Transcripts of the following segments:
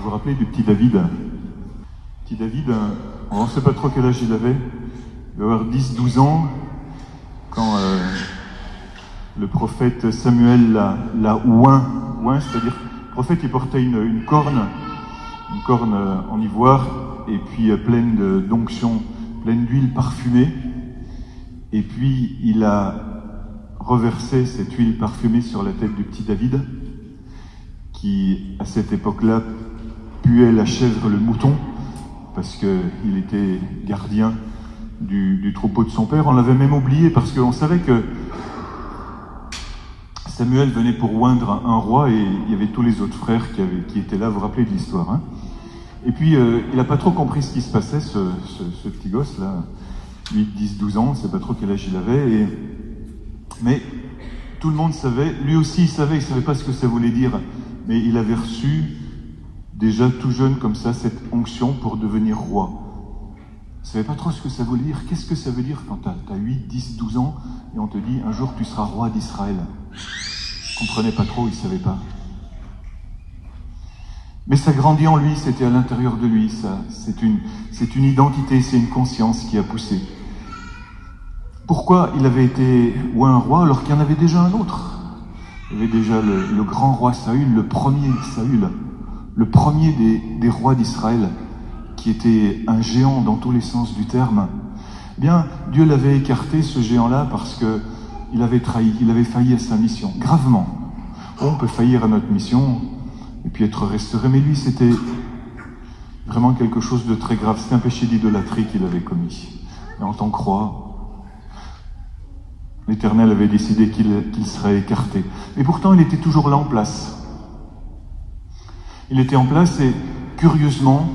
vous rappelez du petit David? Petit David, on ne sait pas trop quel âge il avait. Il devait avoir 10-12 ans quand le prophète Samuel l'a oint, c'est-à-dire le prophète il portait une corne en ivoire et puis pleine d'onction, pleine d'huile parfumée. Et puis il a reversé cette huile parfumée sur la tête du petit David, qui à cette époque-là puait la chèvre, le mouton, parce qu'il était gardien du troupeau de son père. On l'avait même oublié parce qu'on savait que Samuel venait pour oindre un roi et il y avait tous les autres frères qui étaient là. Vous vous rappelez de l'histoire, hein? Et puis il n'a pas trop compris ce qui se passait, ce petit gosse là, 8, 10, 12 ans, on ne sait pas trop quel âge il avait. Mais tout le monde savait, lui aussi il savait pas ce que ça voulait dire, mais il avait reçu déjà tout jeune comme ça cette onction pour devenir roi. Il ne savait pas trop ce que ça voulait dire. Qu'est-ce que ça veut dire quand tu as 8, 10, 12 ans et on te dit un jour tu seras roi d'Israël? Il ne comprenait pas trop, il ne savait pas. Mais ça grandit en lui, c'était à l'intérieur de lui, c'est une identité, c'est une conscience qui a poussé. Pourquoi il avait été un roi alors qu'il y en avait déjà un autre? Il y avait déjà le grand roi Saül, le premier Saül, le premier des rois d'Israël, qui était un géant dans tous les sens du terme. Eh bien, Dieu l'avait écarté, ce géant-là, parce qu'il avait trahi, il avait failli à sa mission, gravement. On peut faillir à notre mission et puis être restauré, mais lui, c'était vraiment quelque chose de très grave. C'était un péché d'idolâtrie qu'il avait commis. Et en tant que roi, l'Éternel avait décidé qu'il serait écarté. Et pourtant, il était toujours là en place. Il était en place et, curieusement,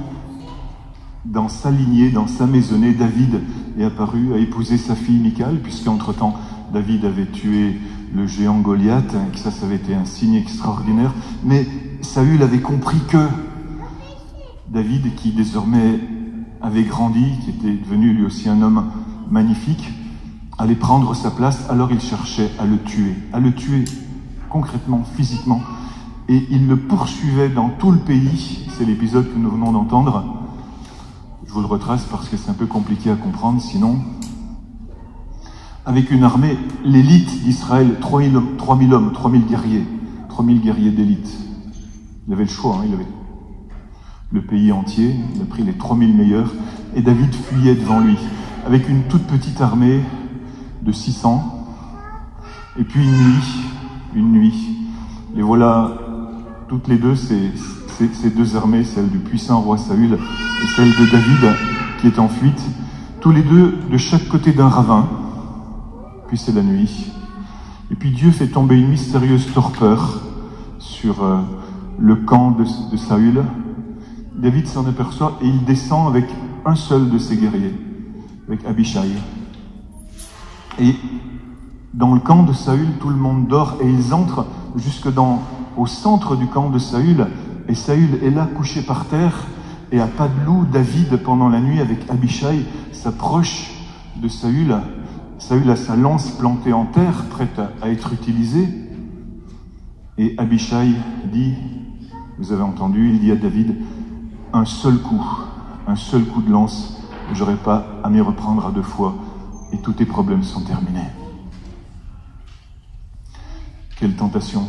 dans sa lignée, dans sa maisonnée, David est apparu, a épousé sa fille Michal, puisqu'entre-temps, David avait tué le géant Goliath, et que ça avait été un signe extraordinaire. Mais Saül avait compris que David, qui désormais avait grandi, qui était devenu lui aussi un homme magnifique, allait prendre sa place. Alors il cherchait à le tuer concrètement, physiquement. Et il le poursuivait dans tout le pays. C'est l'épisode que nous venons d'entendre. Je vous le retrace parce que c'est un peu compliqué à comprendre, sinon. Avec une armée, l'élite d'Israël, 3000 hommes, 3000 guerriers d'élite. Il avait le choix, hein, il avait le pays entier, il a pris les 3000 meilleurs, et David fuyait devant lui, avec une toute petite armée de 600, et puis une nuit. Et voilà, toutes les deux, ces deux armées, celle du puissant roi Saül et celle de David, qui est en fuite, tous les deux de chaque côté d'un ravin. Puis c'est la nuit. Et puis Dieu fait tomber une mystérieuse torpeur sur le camp de Saül. David s'en aperçoit et il descend avec un seul de ses guerriers, avec Abishai. Et dans le camp de Saül, tout le monde dort et ils entrent jusque au centre du camp de Saül. Et Saül est là, couché par terre, et à pas de loup, David, pendant la nuit, avec Abishai, s'approche de Saül. Saül a sa lance plantée en terre, prête à être utilisée. Et Abishai dit, vous avez entendu, il dit à David, un seul coup de lance, j'aurai pas à m'y reprendre à 2 fois, et tous tes problèmes sont terminés. Quelle tentation!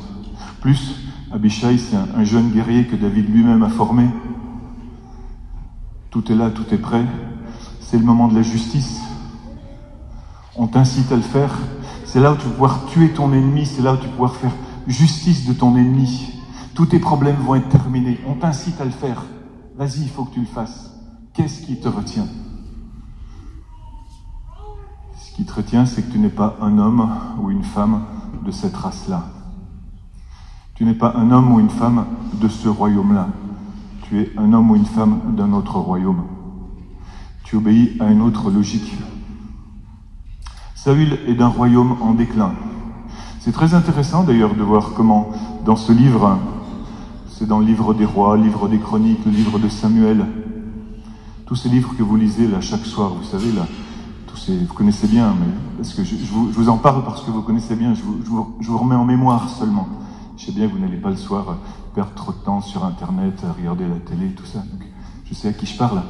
Plus, Abishai, c'est un jeune guerrier que David lui-même a formé. Tout est là, tout est prêt. C'est le moment de la justice. On t'incite à le faire. C'est là où tu vas pouvoir tuer ton ennemi. C'est là où tu vas pouvoir faire justice de ton ennemi. Tous tes problèmes vont être terminés. On t'incite à le faire. Vas-y, il faut que tu le fasses. Qu'est-ce qui te retient? Ce qui te retient, c'est que tu n'es pas un homme ou une femme de cette race-là. Tu n'es pas un homme ou une femme de ce royaume-là. Tu es un homme ou une femme d'un autre royaume. Tu obéis à une autre logique. Saül est d'un royaume en déclin. C'est très intéressant d'ailleurs de voir comment, dans ce livre, c'est dans le livre des rois, le livre des chroniques, le livre de Samuel, tous ces livres que vous lisez là chaque soir, vous savez, là, vous connaissez bien, mais parce que je vous en parle parce que vous connaissez bien, je vous remets en mémoire seulement. Je sais bien que vous n'allez pas le soir perdre trop de temps sur Internet, à regarder la télé, tout ça. Donc, je sais à qui je parle.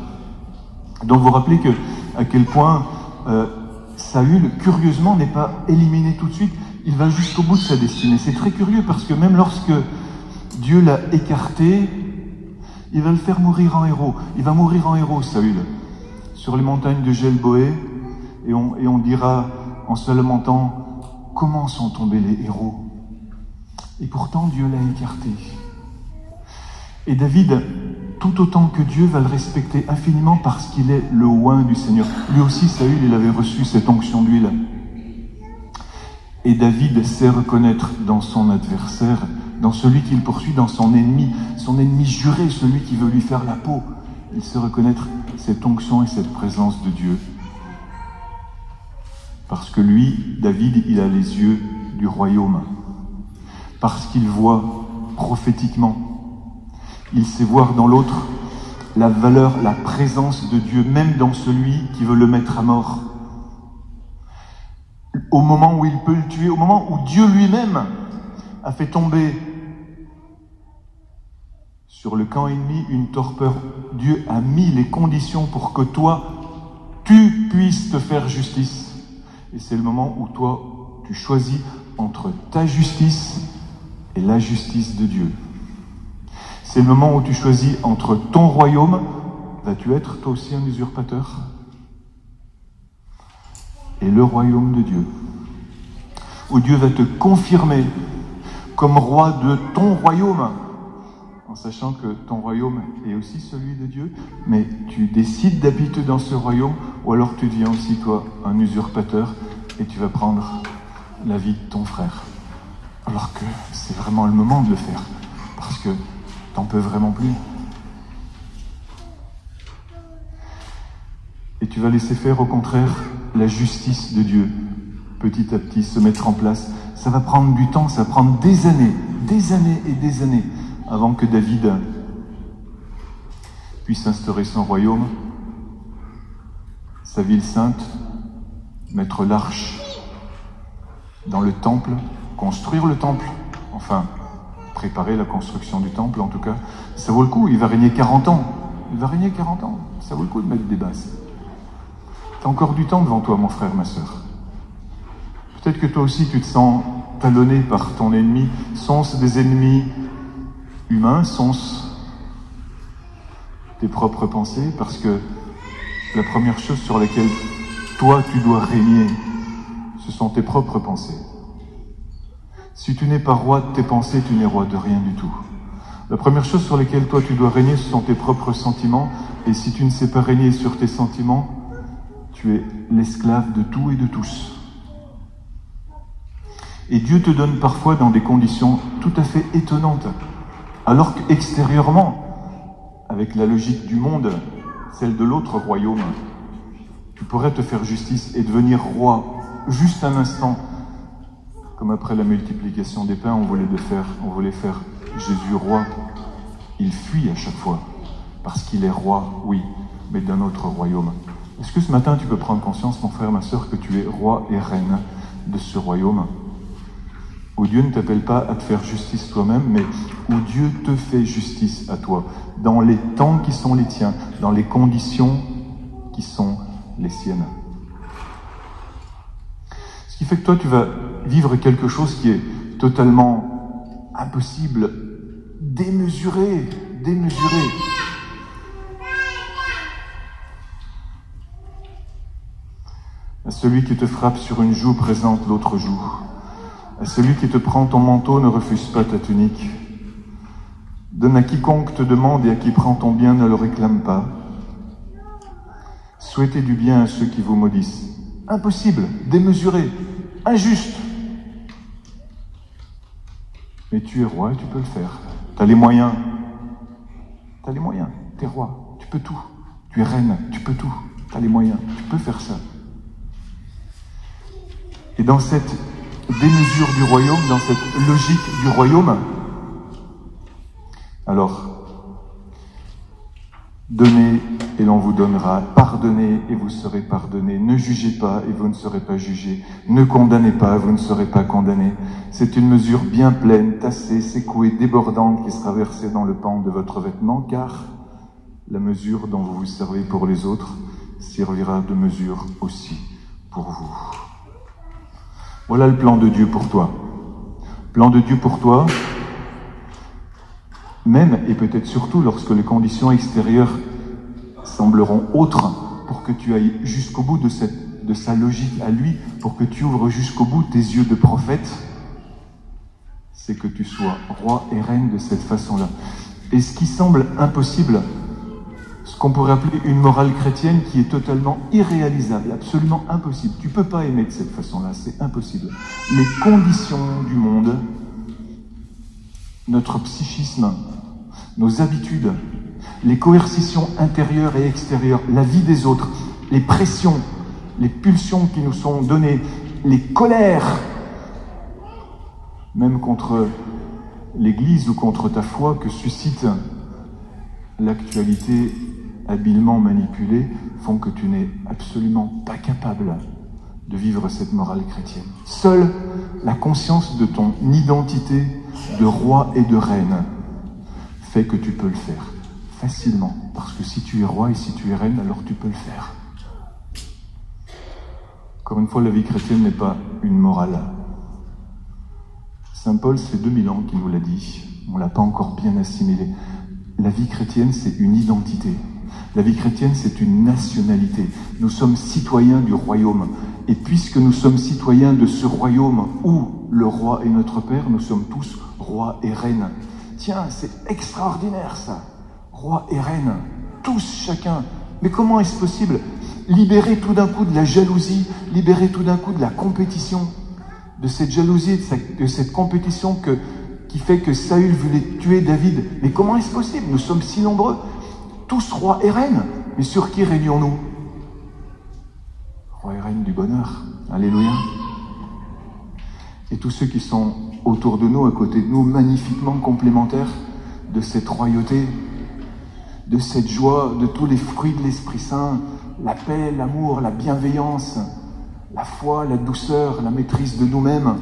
Donc vous vous rappelez à quel point Saül, curieusement, n'est pas éliminé tout de suite. Il va jusqu'au bout de sa destinée. C'est très curieux parce que même lorsque Dieu l'a écarté, il va le faire mourir en héros. Il va mourir en héros, Saül, sur les montagnes de Gelboé, et on dira en se lamentant, comment sont tombés les héros? Et pourtant, Dieu l'a écarté. Et David, tout autant que Dieu, va le respecter infiniment parce qu'il est le oint du Seigneur. Lui aussi, Saül, il avait reçu cette onction d'huile. Et David sait reconnaître dans son adversaire, dans celui qu'il poursuit, dans son ennemi juré, celui qui veut lui faire la peau. Il sait reconnaître cette onction et cette présence de Dieu. Parce que lui, David, il a les yeux du royaume. Parce qu'il voit prophétiquement. Il sait voir dans l'autre la valeur, la présence de Dieu, même dans celui qui veut le mettre à mort. Au moment où il peut le tuer, au moment où Dieu lui-même a fait tomber sur le camp ennemi une torpeur, Dieu a mis les conditions pour que toi, tu puisses te faire justice. Et c'est le moment où toi, tu choisis entre ta justice et la justice de Dieu. C'est le moment où tu choisis entre ton royaume, vas-tu être toi aussi un usurpateur, et le royaume de Dieu, où Dieu va te confirmer comme roi de ton royaume, en sachant que ton royaume est aussi celui de Dieu, mais tu décides d'habiter dans ce royaume, ou alors tu deviens aussi, toi, un usurpateur, et tu vas prendre la vie de ton frère. Alors que c'est vraiment le moment de le faire, parce que t'en peux vraiment plus. Et tu vas laisser faire, au contraire, la justice de Dieu, petit à petit, se mettre en place. Ça va prendre du temps, ça va prendre des années et des années, avant que David puisse instaurer son royaume, sa ville sainte, mettre l'arche dans le temple, construire le temple, enfin, préparer la construction du temple en tout cas. Ça vaut le coup, il va régner 40 ans. Il va régner 40 ans, ça vaut le coup de mettre des bases. T'as encore du temps devant toi, mon frère, ma sœur. Peut-être que toi aussi tu te sens talonné par ton ennemi. Sont-ce des ennemis humains? Sont-ce tes propres pensées? Parce que la première chose sur laquelle toi tu dois régner, ce sont tes propres pensées. Si tu n'es pas roi de tes pensées, tu n'es roi de rien du tout. La première chose sur laquelle toi tu dois régner, ce sont tes propres sentiments. Et si tu ne sais pas régner sur tes sentiments, tu es l'esclave de tout et de tous. Et Dieu te donne parfois dans des conditions tout à fait étonnantes. Alors qu'extérieurement, avec la logique du monde, celle de l'autre royaume, tu pourrais te faire justice et devenir roi juste un instant. Comme après la multiplication des pains, on voulait faire Jésus roi. Il fuit à chaque fois, parce qu'il est roi, oui, mais d'un autre royaume. Est-ce que ce matin tu peux prendre conscience, mon frère, ma sœur, que tu es roi et reine de ce royaume, où Dieu ne t'appelle pas à te faire justice toi-même, mais où Dieu te fait justice à toi, dans les temps qui sont les tiens, dans les conditions qui sont les siennes. Ce qui fait que toi, tu vas vivre quelque chose qui est totalement impossible, démesuré. À celui qui te frappe sur une joue, présente l'autre joue. À celui qui te prend ton manteau, ne refuse pas ta tunique. Donne à quiconque te demande et à qui prend ton bien, ne le réclame pas. Souhaitez du bien à ceux qui vous maudissent. Impossible, démesuré, injuste. Mais tu es roi et tu peux le faire. Tu as les moyens. Tu as les moyens. Tu es roi, tu peux tout. Tu es reine, tu peux tout. Tu as les moyens, tu peux faire ça. Et dans cette démesure du royaume, dans cette logique du royaume, alors, Donnez et l'on vous donnera. Pardonnez et vous serez pardonnés. Ne jugez pas et vous ne serez pas jugés. Ne condamnez pas, vous ne serez pas condamnés. C'est une mesure bien pleine, tassée, secouée, débordante qui sera versée dans le pan de votre vêtement, car la mesure dont vous vous servez pour les autres servira de mesure aussi pour vous. Voilà le plan de Dieu pour toi. Plan de Dieu pour toi, même et peut-être surtout lorsque les conditions extérieures sembleront autres, pour que tu ailles jusqu'au bout de sa logique à lui, pour que tu ouvres jusqu'au bout tes yeux de prophète, c'est que tu sois roi et reine de cette façon-là. Et ce qui semble impossible, ce qu'on pourrait appeler une morale chrétienne qui est totalement irréalisable, absolument impossible. Tu ne peux pas aimer de cette façon-là, c'est impossible. Les conditions du monde, notre psychisme, nos habitudes, les coercitions intérieures et extérieures, la vie des autres, les pressions, les pulsions qui nous sont données, les colères, même contre l'Église ou contre ta foi que suscite l'actualité habilement manipulée, font que tu n'es absolument pas capable de vivre cette morale chrétienne. Seule la conscience de ton identité de roi et de reine fait que tu peux le faire facilement. Parce que si tu es roi et si tu es reine, alors tu peux le faire. Encore une fois, la vie chrétienne n'est pas une morale. Saint Paul, c'est 2000 ans qu'il nous l'a dit. On ne l'a pas encore bien assimilé. La vie chrétienne, c'est une identité. La vie chrétienne, c'est une nationalité. Nous sommes citoyens du royaume. Et puisque nous sommes citoyens de ce royaume où le roi est notre Père, nous sommes tous rois et reines. Tiens, c'est extraordinaire ça. Rois et reines, tous, chacun. Mais comment est-ce possible? Libérer tout d'un coup de la jalousie, libérer tout d'un coup de la compétition, de cette jalousie, de cette compétition qui fait que Saül voulait tuer David. Mais comment est-ce possible? Nous sommes si nombreux, tous rois et reines. Mais sur qui régnons-nous? Roi et reine du bonheur. Alléluia. Et tous ceux qui sont autour de nous, à côté de nous, magnifiquement complémentaires de cette royauté, de cette joie, de tous les fruits de l'Esprit Saint, la paix, l'amour, la bienveillance, la foi, la douceur, la maîtrise de nous-mêmes.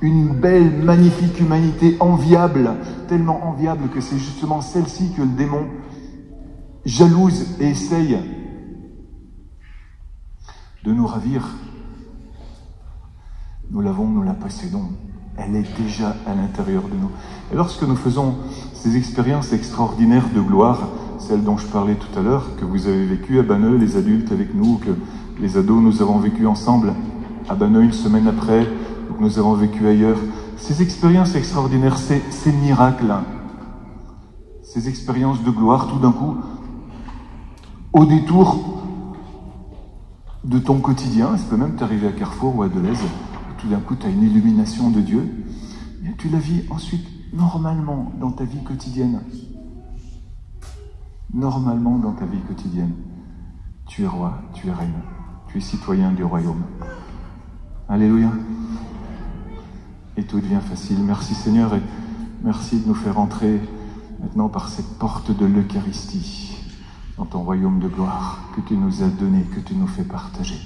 Une belle, magnifique humanité enviable, tellement enviable que c'est justement celle-ci que le démon jalouse et essaye de nous ravir. Nous l'avons, nous la possédons. Elle est déjà à l'intérieur de nous. Et lorsque nous faisons ces expériences extraordinaires de gloire, celles dont je parlais tout à l'heure, que vous avez vécues à Banneux, les adultes avec nous, que les ados nous avons vécues ensemble à Banneux une semaine après, que nous avons vécu ailleurs, ces expériences extraordinaires, ces miracles, ces expériences de gloire, tout d'un coup, au détour de ton quotidien, ça peut même t'arriver à Carrefour ou à Deleuze, tout d'un coup tu as une illumination de Dieu, et tu la vis ensuite normalement dans ta vie quotidienne. Normalement dans ta vie quotidienne. Tu es roi, tu es reine, tu es citoyen du royaume. Alléluia. Et tout devient facile. Merci Seigneur et merci de nous faire entrer maintenant par cette porte de l'Eucharistie dans ton royaume de gloire que tu nous as donné, que tu nous fais partager.